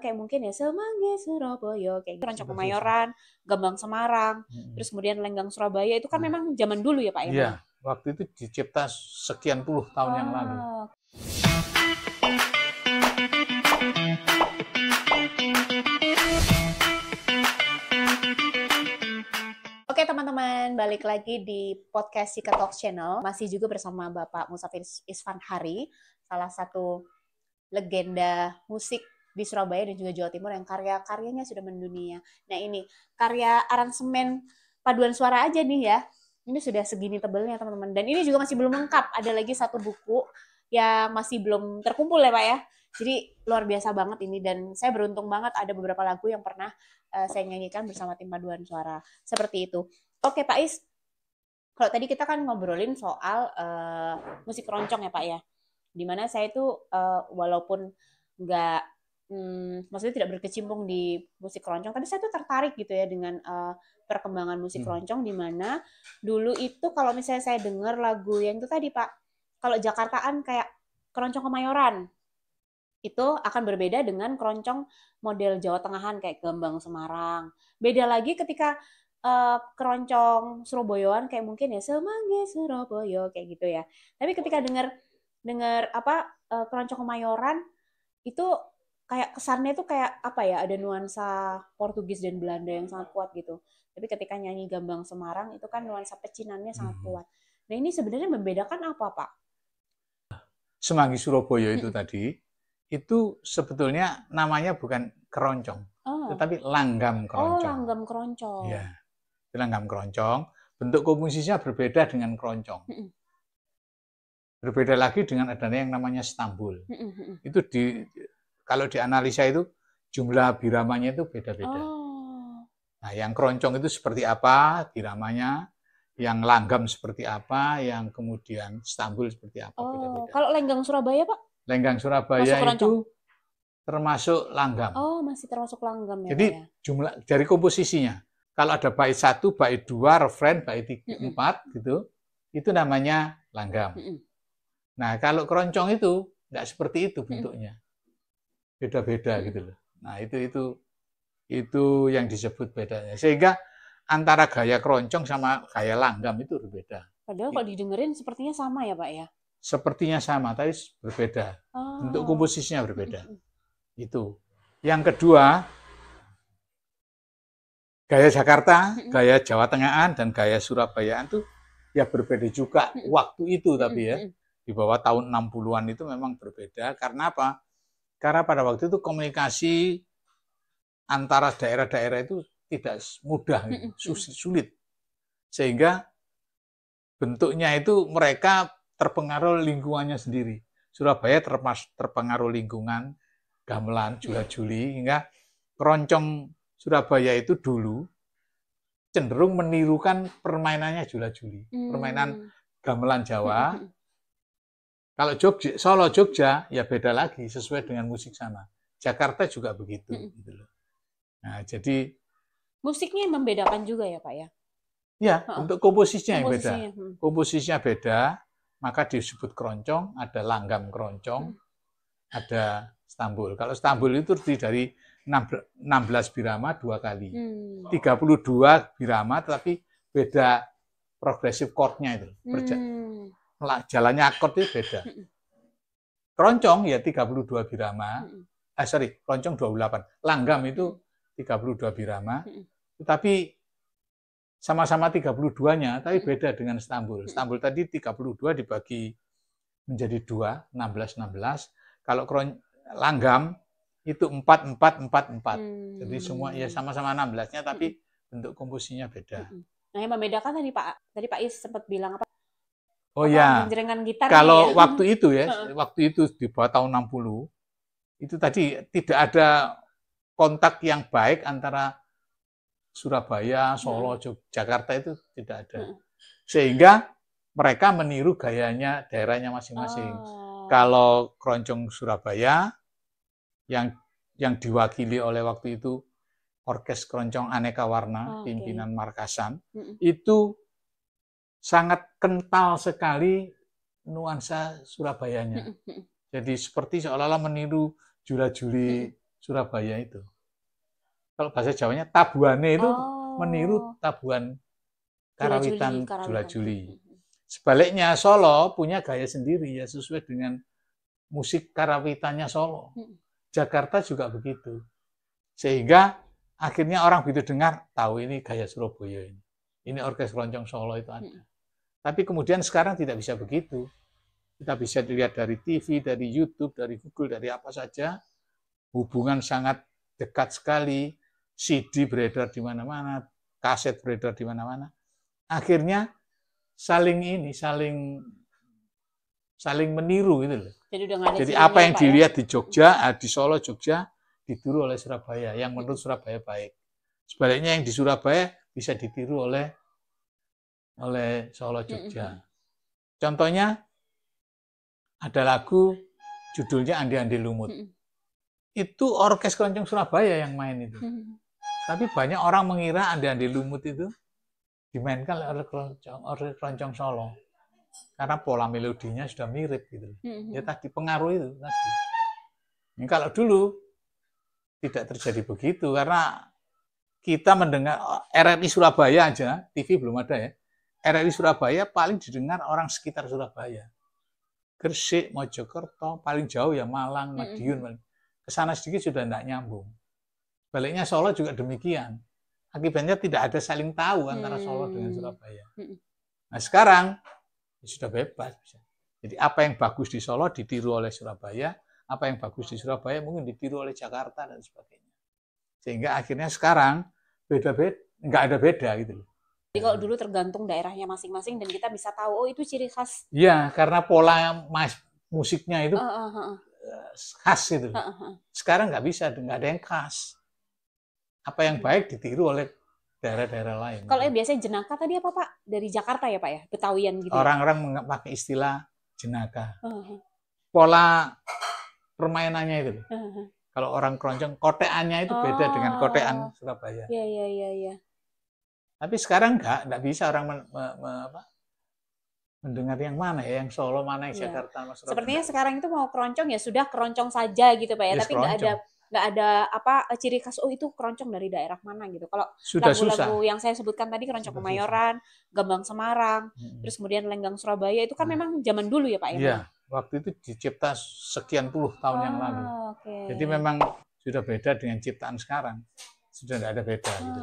kayak mungkin ya Semanggi Surabaya kayak gitu. Keroncong Kemayoran, Gambang Semarang, terus kemudian Lenggang Surabaya itu kan memang zaman dulu ya Pak ya? Iya, waktu itu dicipta sekian puluh tahun yang lalu. Oke teman-teman, balik lagi di podcast Sika Talks Channel. Masih juga bersama Bapak Musafir Isfanhari, salah satu legenda musik di Surabaya dan juga Jawa Timur yang karya-karyanya sudah mendunia. Nah ini karya aransemen paduan suara aja nih ya. Ini sudah segini tebelnya teman-teman. Dan ini juga masih belum lengkap. Ada lagi satu buku yang masih belum terkumpul ya Pak ya. Jadi luar biasa banget ini. Dan saya beruntung banget ada beberapa lagu yang pernah saya nyanyikan bersama tim paduan suara. Seperti itu. Oke Pak Is, kalau tadi kita kan ngobrolin soal musik keroncong ya Pak ya. Dimana saya itu walaupun nggak maksudnya tidak berkecimpung di musik keroncong, tapi saya tuh tertarik gitu ya dengan perkembangan musik keroncong, di mana dulu itu kalau misalnya saya dengar lagu yang itu tadi Pak, kalau Jakartaan kayak keroncong Kemayoran itu akan berbeda dengan keroncong model Jawa Tengahan kayak Gambang Semarang. Beda lagi ketika keroncong Surabayaan kayak mungkin ya Semanggi Surabaya kayak gitu ya. Tapi ketika dengar apa keroncong Kemayoran itu kayak kesannya tuh kayak apa ya, ada nuansa Portugis dan Belanda yang sangat kuat gitu. Tapi ketika nyanyi Gambang Semarang itu kan nuansa pecinannya sangat kuat. Nah ini sebenarnya membedakan apa Pak? Semanggi Surabaya itu tadi, itu sebetulnya namanya bukan keroncong, tetapi langgam keroncong. Oh, langgam keroncong. Ya, langgam keroncong. Bentuk komposisinya berbeda dengan keroncong. Berbeda lagi dengan adanya yang namanya stambul. Itu kalau dianalisa itu jumlah biramanya itu beda-beda. Nah, yang keroncong itu seperti apa biramanya, yang langgam seperti apa, yang kemudian stambul seperti apa, beda-beda. Kalau lenggang Surabaya Pak? Lenggang Surabaya itu termasuk langgam. Oh, masih termasuk langgam ya. Jadi Pak ya? jumlah dari komposisinya. Kalau ada bait 1, bait 2, refren, bait 3, 4 gitu, itu namanya langgam. Nah, kalau keroncong itu nggak seperti itu bentuknya. Beda-beda gitu loh. Nah, itu yang disebut bedanya. Sehingga antara gaya keroncong sama gaya langgam itu berbeda. Padahal kalau didengerin sepertinya sama ya Pak ya? Sepertinya sama, tapi berbeda. Bentuk komposisinya berbeda. Itu. Yang kedua, gaya Jakarta, gaya Jawa Tengahan, dan gaya Surabayaan itu ya berbeda juga waktu itu, tapi ya di bawah tahun 60-an itu memang berbeda. Karena apa? Karena pada waktu itu komunikasi antara daerah-daerah itu tidak mudah, sulit. Sehingga bentuknya itu mereka terpengaruh lingkungannya sendiri. Surabaya terpengaruh lingkungan, gamelan, jula-juli, hingga keroncong Surabaya itu dulu cenderung menirukan permainannya jula-juli, permainan gamelan Jawa. Kalau Solo, Jogja, ya beda lagi, sesuai dengan musik sana. Jakarta juga begitu. Gitu loh. Nah, jadi musiknya membedakan juga ya Pak ya? Ya, untuk komposisinya yang beda. Komposisinya beda, maka disebut keroncong, ada langgam keroncong, ada stambul. Kalau stambul itu terdiri dari 16 birama 2 kali. 32 birama, tetapi beda progresif chord-nya itu. Jalannya akord itu beda. Keroncong ya 32 birama, keroncong 28. Langgam itu 32 birama, tetapi sama-sama 32-nya, tapi beda dengan stambul. Stambul tadi 32 dibagi menjadi 2, 16. Kalau langgam itu 4, 4, 4, 4. Jadi semua ya sama-sama 16-nya, tapi bentuk komposisinya beda. Nah, yang membedakan tadi Pak Is sempat bilang apa? Oh ya, kalau waktu itu ya, waktu itu di bawah tahun 60, itu tadi tidak ada kontak yang baik antara Surabaya, Solo, Jakarta itu tidak ada. Sehingga mereka meniru gayanya daerahnya masing-masing. Kalau keroncong Surabaya yang diwakili oleh waktu itu Orkes Keroncong Aneka Warna, pimpinan Markasan, itu sangat kental sekali nuansa Surabayanya. Jadi seperti seolah-olah meniru jula-juli Surabaya itu. Kalau bahasa Jawanya tabuane itu meniru tabuan karawitan Jula-Juli. Sebaliknya Solo punya gaya sendiri ya sesuai dengan musik karawitannya Solo. Jakarta juga begitu. Sehingga akhirnya orang begitu dengar tahu ini gaya Surabaya ini. Ini orkes keroncong Solo itu ada. Tapi kemudian sekarang tidak bisa begitu. Kita bisa dilihat dari TV, dari YouTube, dari Google, dari apa saja. Hubungan sangat dekat sekali. CD beredar di mana-mana, kaset beredar di mana-mana. Akhirnya saling meniru gitu loh. Jadi apa yang dilihat di Jogja, di Solo, Jogja, ditiru oleh Surabaya, yang menurut Surabaya baik. Sebaliknya yang di Surabaya bisa ditiru oleh Solo, Jogja. Contohnya ada lagu judulnya Andi-Andi Lumut. Itu orkes keroncong Surabaya yang main itu. Tapi banyak orang mengira Andi-Andi Lumut itu dimainkan oleh orkes keroncong Solo. Karena pola melodinya sudah mirip gitu. Ya tadi pengaruh itu tadi. Ini kalau dulu tidak terjadi begitu karena kita mendengar RRI Surabaya aja, TV belum ada ya. RRI Surabaya paling didengar orang sekitar Surabaya. Gresik, Mojokerto, paling jauh ya Malang, Madiun. Kesana sedikit sudah tidak nyambung. Baliknya Solo juga demikian. Akibatnya tidak ada saling tahu antara Solo dengan Surabaya. Nah sekarang sudah bebas. Jadi apa yang bagus di Solo ditiru oleh Surabaya, apa yang bagus di Surabaya mungkin ditiru oleh Jakarta dan sebagainya. Sehingga akhirnya sekarang beda-beda, nggak ada beda gitu loh. Jadi kalau dulu tergantung daerahnya masing-masing dan kita bisa tahu, oh itu ciri khas. Iya, karena pola musiknya itu khas gitu. Sekarang nggak bisa, nggak ada yang khas. Apa yang baik ditiru oleh daerah-daerah lain. Kalau biasanya jenaka tadi apa Pak? Dari Jakarta ya Pak ya? Betawian gitu. Orang-orang pakai istilah jenaka. Pola permainannya itu. Kalau orang keroncong, koteannya itu beda dengan kotean Surabaya. Iya. Tapi sekarang nggak bisa orang mendengar yang mana ya, yang Solo mana, yang Jakarta, Surabaya. Sepertinya sekarang itu mau keroncong ya sudah keroncong saja gitu Pak ya, tapi nggak ada apa ciri khas itu keroncong dari daerah mana gitu. Kalau lagu-lagu yang saya sebutkan tadi keroncong Kemayoran, Gambang Semarang, terus kemudian Lenggang Surabaya itu kan memang zaman dulu ya Pak ya. Iya, waktu itu dicipta sekian puluh tahun yang lalu. Jadi memang sudah beda dengan ciptaan sekarang. Sudah tidak ada beda gitu.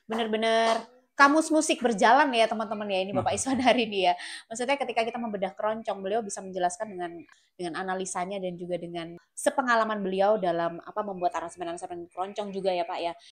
Benar-benar kamus musik berjalan ya teman-teman ya ini Bapak Iswan hari ini ya. Maksudnya ketika kita membedah keroncong, beliau bisa menjelaskan dengan analisanya dan juga dengan sepengalaman beliau dalam membuat aransemen keroncong juga ya Pak ya.